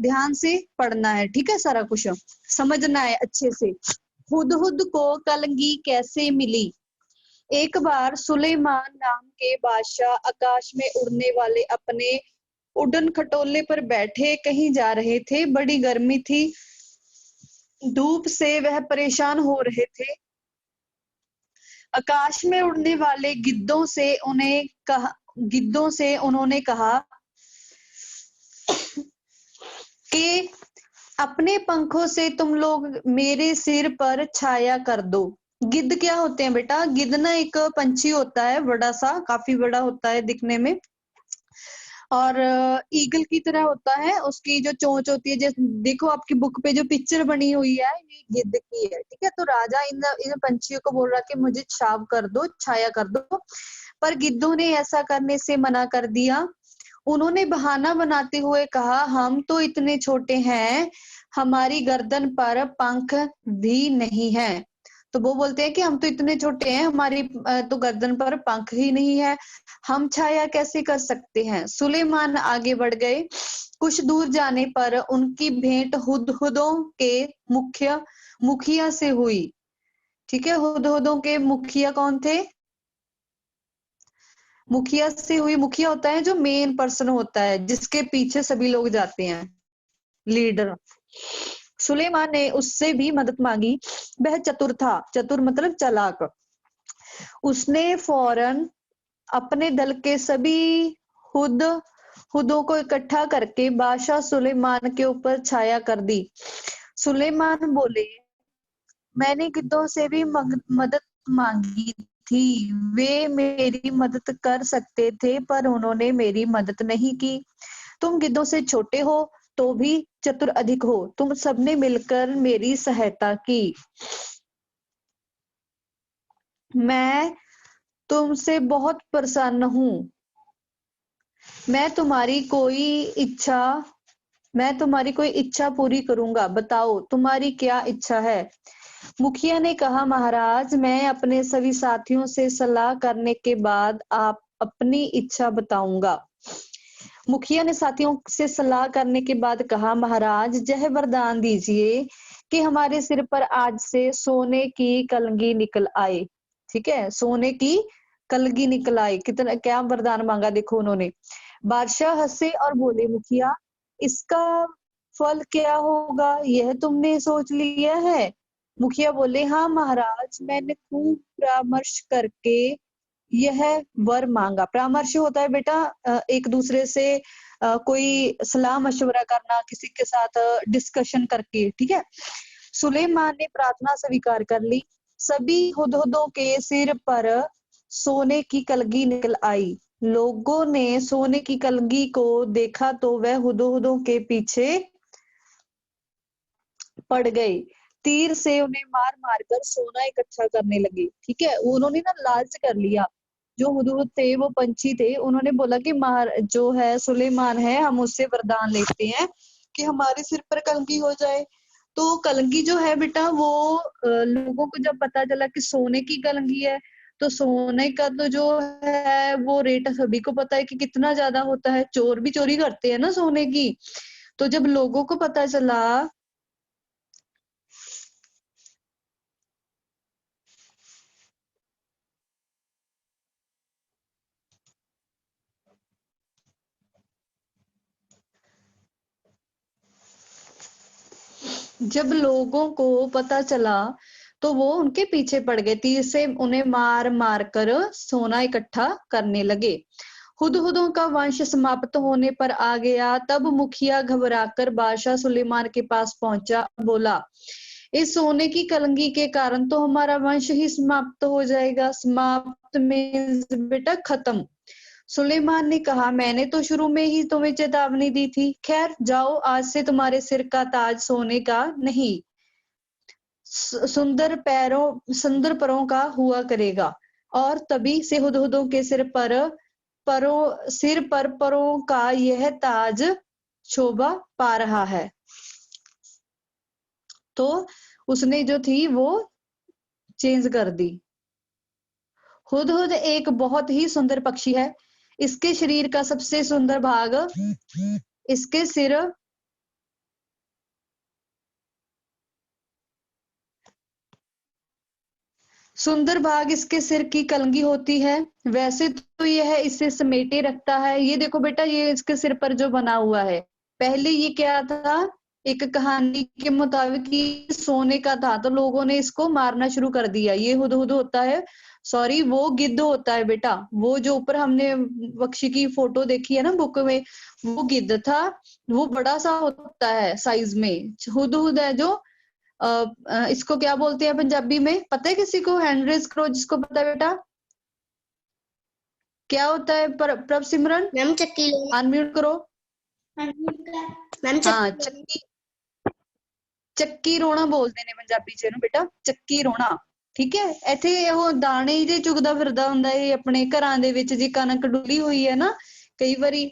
ध्यान से पढ़ना है, ठीक है, सारा कुछ समझना है अच्छे से। हुदहुद को कलगी कैसे मिली। एक बार सुलेमान नाम के बादशाह आकाश में उड़ने वाले अपने उड़न खटोले पर बैठे कहीं जा रहे थे। बड़ी गर्मी थी, धूप से वह परेशान हो रहे थे। आकाश में उड़ने वाले गिद्धों से उन्होंने कहा कि अपने पंखों से तुम लोग मेरे सिर पर छाया कर दो। गिद्ध क्या होते हैं बेटा? गिद्ध ना एक पंछी होता है, बड़ा सा, काफी बड़ा होता है दिखने में, और ईगल की तरह होता है। उसकी जो चोंच होती है, जैसे देखो आपकी बुक पे जो पिक्चर बनी हुई है, ये गिद्ध की है, ठीक है। तो राजा इन पंछियों को बोल रहा कि मुझे छाव कर दो, छाया कर दो, पर गिद्धों ने ऐसा करने से मना कर दिया। उन्होंने बहाना बनाते हुए कहा, हम तो इतने छोटे हैं, हमारी गर्दन पर पंख भी नहीं है। तो वो बोलते हैं कि हम तो इतने छोटे हैं, हमारी तो गर्दन पर पंख ही नहीं है, हम छाया कैसे कर सकते हैं। सुलेमान आगे बढ़ गए। कुछ दूर जाने पर उनकी भेंट हुदहुदों के मुखिया से हुई, ठीक है। हुदहुदों के मुखिया कौन थे? मुखिया से हुई। मुखिया होता है जो मेन पर्सन होता है, जिसके पीछे सभी लोग जाते हैं, लीडर। सुलेमान ने उससे भी मदद मांगी। वह चतुर था, चतुर मतलब चालाक। उसने फौरन अपने दल के सभी हुदों को इकट्ठा करके बादशाह सुलेमान के ऊपर छाया कर दी। सुलेमान बोले, मैंने गिद्धों से भी मदद मांगी थी, वे मेरी मदद कर सकते थे, पर उन्होंने मेरी मदद नहीं की। तुम गिद्धों से छोटे हो तो भी चतुर अधिक हो, तुम सबने मिलकर मेरी सहायता की। मैं तुमसे बहुत प्रसन्न हूँ। मैं तुम्हारी कोई इच्छा पूरी करूंगा। बताओ तुम्हारी क्या इच्छा है। मुखिया ने कहा, महाराज, मैं अपने सभी साथियों से सलाह करने के बाद आप अपनी इच्छा बताऊंगा। मुखिया ने साथियों से सलाह करने के बाद कहा, महाराज, यह वरदान दीजिए कि हमारे सिर पर आज से सोने की कलगी निकल आए, ठीक है, सोने की कलगी निकल आए। कितना क्या वरदान मांगा देखो उन्होंने। बादशाह हंसे और बोले, मुखिया, इसका फल क्या होगा, यह तुमने सोच लिया है। मुखिया बोले, हाँ महाराज, मैंने खूब परामर्श करके यह वर मांगा। परामर्श होता है बेटा एक दूसरे से कोई सलाह मशवरा करना, किसी के साथ डिस्कशन करके, ठीक है। सुलेमान ने प्रार्थना स्वीकार कर ली। सभी हुदहुदों के सिर पर सोने की कलगी निकल आई। लोगों ने सोने की कलगी को देखा तो वह हुदहुदों के पीछे पड़ गए। तीर से उन्हें मार मार कर सोना इकट्ठा करने लगे, ठीक है। उन्होंने ना लालच कर लिया। जो हुदहुद थे, वो पंछी थे, उन्होंने बोला कि जो है सुलेमान है, हम उससे वरदान लेते हैं कि हमारे सिर पर कलंकी हो जाए। तो कलंकी जो है बेटा, वो लोगों को जब पता चला कि सोने की कलंकी है, तो सोने का तो जो है वो रेट सभी को पता है कि कितना ज्यादा होता है। चोर भी चोरी करते हैं ना सोने की। तो जब लोगों को पता चला, जब लोगों को पता चला तो वो उनके पीछे पड़ गए। तीर से उन्हें मार मार कर सोना इकट्ठा करने लगे। हुदहुदों का वंश समाप्त होने पर आ गया। तब मुखिया घबराकर बादशाह सुलेमान के पास पहुंचा, बोला, इस सोने की कलंगी के कारण तो हमारा वंश ही समाप्त हो जाएगा। समाप्त मीन्स बेटा खत्म। सुलेमान ने कहा, मैंने तो शुरू में ही तुम्हें चेतावनी दी थी। खैर जाओ, आज से तुम्हारे सिर का ताज सोने का नहीं, सुंदर परों का हुआ करेगा। और तभी से हुदहुदों के सिर पर परों का यह ताज शोभा पा रहा है। तो उसने जो थी वो चेंज कर दी। हुदहुद एक बहुत ही सुंदर पक्षी है। इसके शरीर का सबसे सुंदर भाग इसके सिर सुंदर भाग इसके सिर की कलगी होती है। वैसे तो यह इसे समेटे रखता है। ये देखो बेटा, ये इसके सिर पर जो बना हुआ है, पहले ये क्या था, एक कहानी के मुताबिक ये सोने का था, तो लोगों ने इसको मारना शुरू कर दिया। ये हुदहुद होता है, सॉरी वो गिद्ध होता है बेटा। वो जो ऊपर हमने पक्षी की फोटो देखी है ना बुक में, वो गिद्ध था। वो बड़ा सा होता है साइज में। हुदहुद है जो इसको क्या बोलते हैं पंजाबी में, पता है किसी को? हैंड रेज करो जिसको पता है बेटा, क्या होता है? प्रभ सिमरन मैम चक्की लोना। अनम्यूट करो। मैम हाँ, चक्की ਚੱਕੀ ਰੋਣਾ ਬੋਲਦੇ ਨੇ ਪੰਜਾਬੀ ਚ ਇਹਨੂੰ ਬੇਟਾ, ਚੱਕੀ ਰੋਣਾ। ਠੀਕ ਹੈ, ਇੱਥੇ ਉਹ ਦਾਣੇ ਜੇ ਚੁਗਦਾ ਫਿਰਦਾ ਹੁੰਦਾ ਇਹ ਆਪਣੇ ਘਰਾਂ ਦੇ ਵਿੱਚ, ਜੇ ਕਣਕ ਡੁੱਲੀ ਹੋਈ ਹੈ ਨਾ ਕਈ ਵਾਰੀ,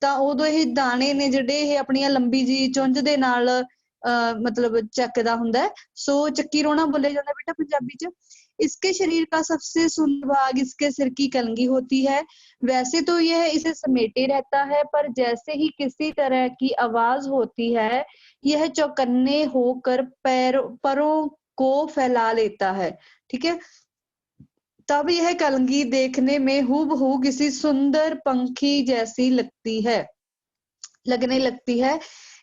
ਤਾਂ ਉਦੋਂ ਇਹ ਦਾਣੇ ਨੇ ਜਿਹੜੇ ਇਹ ਆਪਣੀਆਂ ਲੰਬੀ ਜੀ ਚੁੰਝ ਦੇ ਨਾਲ मतलब ਚੱਕਦਾ ਹੁੰਦਾ। ਸੋ ਚੱਕੀ ਰੋਣਾ बोले जाता बेटा पंजाबी च। इसके शरीर का सबसे सुंदर भाग इसके सिर की कलगी होती है। वैसे तो यह इसे समेटे रहता है, पर जैसे ही किसी तरह की आवाज होती है यह चौकन्ने होकर परों को फैला लेता है। ठीक है, तब यह कलगी देखने में हूबहू किसी सुंदर पंखी जैसी लगने लगती है।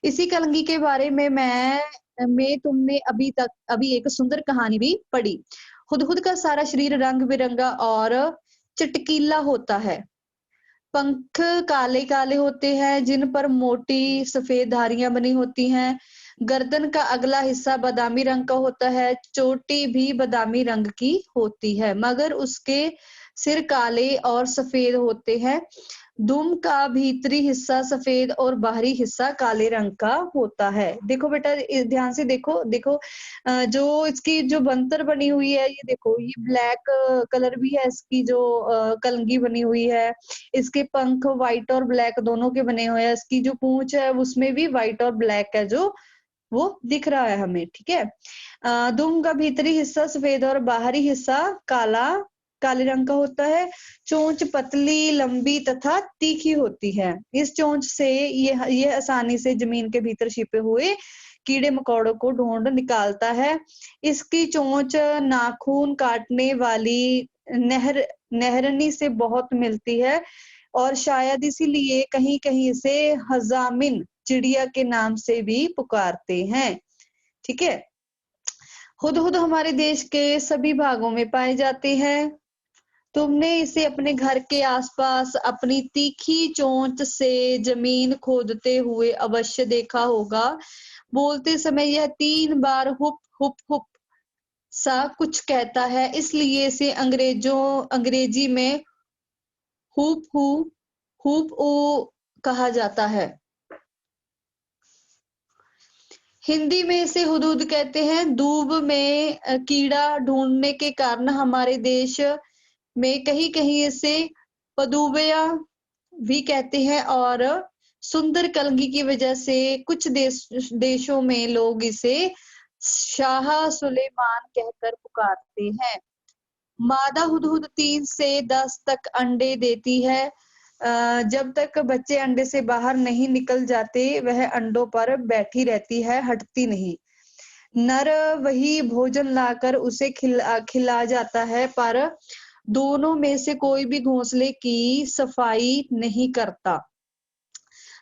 इसी कलगी के बारे में तुमने अभी एक सुंदर कहानी भी पढ़ी। हुदहुद का सारा शरीर रंग बिरंगा और चटकीला होता है। पंख काले काले होते हैं जिन पर मोटी सफेद धारियां बनी होती हैं। गर्दन का अगला हिस्सा बादामी रंग का होता है। चोटी भी बादामी रंग की होती है, मगर उसके सिर काले और सफेद होते हैं। दुम का भीतरी हिस्सा सफेद और बाहरी हिस्सा काले रंग का होता है। देखो बेटा, ध्यान से देखो देखो, जो इसकी जो बनतर बनी हुई है, ये देखो, ये ब्लैक कलर भी है इसकी जो कलंगी बनी हुई है। इसके पंख व्हाइट और ब्लैक दोनों के बने हुए हैं। इसकी जो पूंछ है उसमें भी व्हाइट और ब्लैक है जो वो दिख रहा है हमें। ठीक है, दुम का भीतरी हिस्सा सफेद और बाहरी हिस्सा काले रंग का होता है। चोंच पतली लंबी तथा तीखी होती है। इस चोंच से ये आसानी से जमीन के भीतर छिपे हुए कीड़े मकोड़ों को ढूंढ निकालता है। इसकी चोंच नाखून काटने वाली नहरनी से बहुत मिलती है, और शायद इसीलिए कहीं कहीं इसे हजामिन चिड़िया के नाम से भी पुकारते हैं। ठीक है, हुदहुद हमारे देश के सभी भागों में पाए जाते हैं। तुमने इसे अपने घर के आसपास अपनी तीखी चोंच से जमीन खोदते हुए अवश्य देखा होगा। बोलते समय यह 3 बार हुप हुप हुप सा कुछ कहता है, इसलिए इसे अंग्रेजी में हुप हु हुप ओ कहा जाता है। हिंदी में इसे हुदहुद कहते हैं। दूब में कीड़ा ढूंढने के कारण हमारे देश में कहीं कहीं इसे पदुबया भी कहते हैं, और सुंदर कलगी की वजह से कुछ देशों में लोग इसे शाह सुलेमान कहकर पुकारते हैं। मादा हुदहुद 3 से 10 तक अंडे देती है। जब तक बच्चे अंडे से बाहर नहीं निकल जाते वह अंडों पर बैठी रहती है, हटती नहीं। नर वही भोजन लाकर उसे खिला जाता है, पर दोनों में से कोई भी घोंसले की सफाई नहीं करता।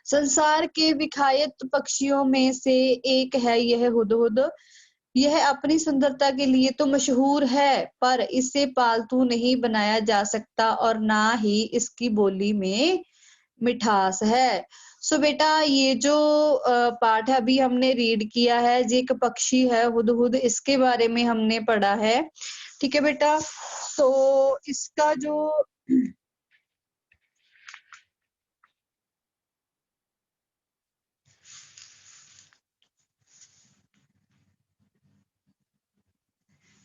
संसार के विखायत पक्षियों में से एक है यह हुदहुद। यह अपनी सुंदरता के लिए तो मशहूर है, पर इसे पालतू नहीं बनाया जा सकता और ना ही इसकी बोली में मिठास है। सो बेटा, ये जो पाठ है अभी हमने रीड किया है, ये एक पक्षी है हुदहुद, इसके बारे में हमने पढ़ा है। ठीक है बेटा, तो इसका जो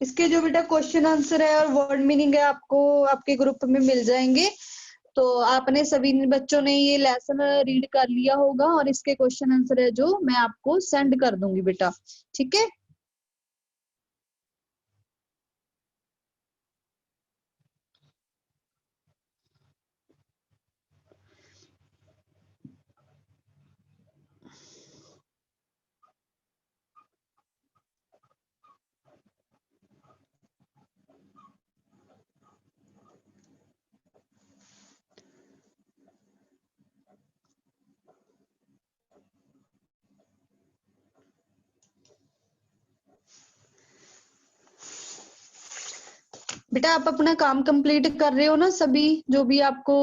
इसके जो बेटा क्वेश्चन आंसर है और वर्ड मीनिंग है आपको आपके ग्रुप में मिल जाएंगे। तो आपने सभी बच्चों ने ये लेसन रीड कर लिया होगा, और इसके क्वेश्चन आंसर है जो मैं आपको सेंड कर दूंगी बेटा। ठीक है, बेटा आप अपना काम कंप्लीट कर रहे हो ना, सभी जो भी आपको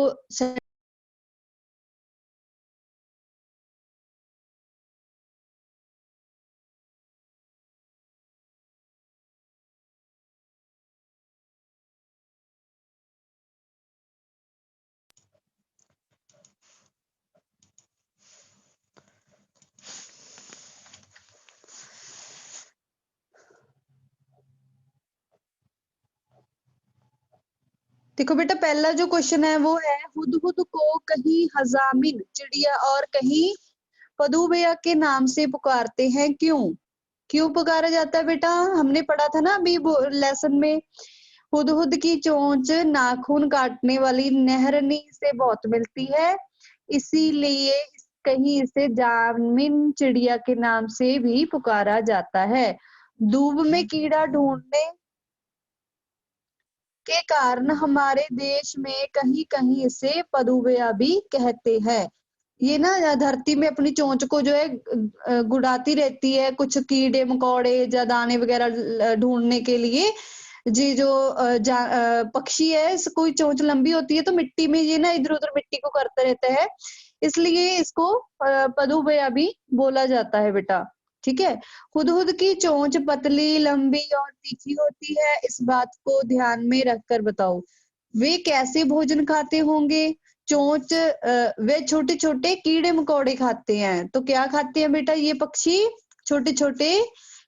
देखो बेटा, पहला जो क्वेश्चन है वो है, हुदहुद को कहीं हजामिन चिड़िया और कहीं पदुबया के नाम से पुकारते हैं, क्यों? क्यों पुकारा जाता है बेटा? हमने पढ़ा था ना अभी लेसन में, हुदहुद की चोंच नाखून काटने वाली नहरनी से बहुत मिलती है, इसीलिए कहीं इसे जामिन चिड़िया के नाम से भी पुकारा जाता है। दूब में कीड़ा ढूंढने के कारण हमारे देश में कहीं कहीं इसे पदुबया भी कहते हैं। ये ना धरती में अपनी चोंच को जो है गुड़ाती रहती है, कुछ कीड़े मकोड़े या दाने वगैरह ढूंढने के लिए। जी जो पक्षी है, इसको चोंच लंबी होती है तो मिट्टी में ये ना इधर उधर मिट्टी को करते रहते हैं, इसलिए इसको पदुबया भी बोला जाता है बेटा। ठीक है। हुदहुद की चोंच पतली, लंबी और तीखी होती है, इस बात को ध्यान में रखकर बताओ वे कैसे भोजन खाते होंगे? चोंच वे छोटे छोटे कीड़े मकोड़े खाते हैं। तो क्या खाते हैं बेटा ये पक्षी? छोटे छोटे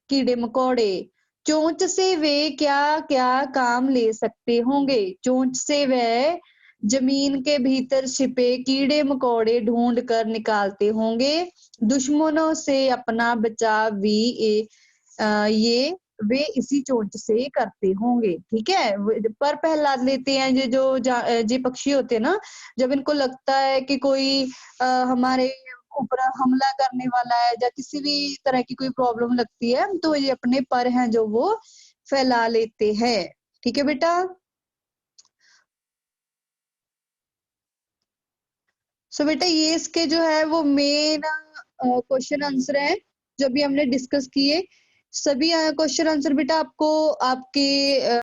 कीड़े मकोड़े। चोंच से वे क्या क्या काम ले सकते होंगे? चोंच से वे जमीन के भीतर छिपे कीड़े मकोड़े ढूंढ कर निकालते होंगे, दुश्मनों से अपना बचाव भी ये वे इसी चोंच से करते होंगे। ठीक है। पर प्रहलाद लेते हैं ये जो ये पक्षी होते हैं ना, जब इनको लगता है कि कोई हमारे ऊपर हमला करने वाला है या किसी भी तरह की कोई प्रॉब्लम लगती है, तो ये अपने पर हैं जो वो फैला लेते हैं। ठीक है बेटा। सो बेटा ये इसके जो है वो मेन क्वेश्चन आंसर है जो भी हमने डिस्कस किए। सभी क्वेश्चन आंसर बेटा आपको आपके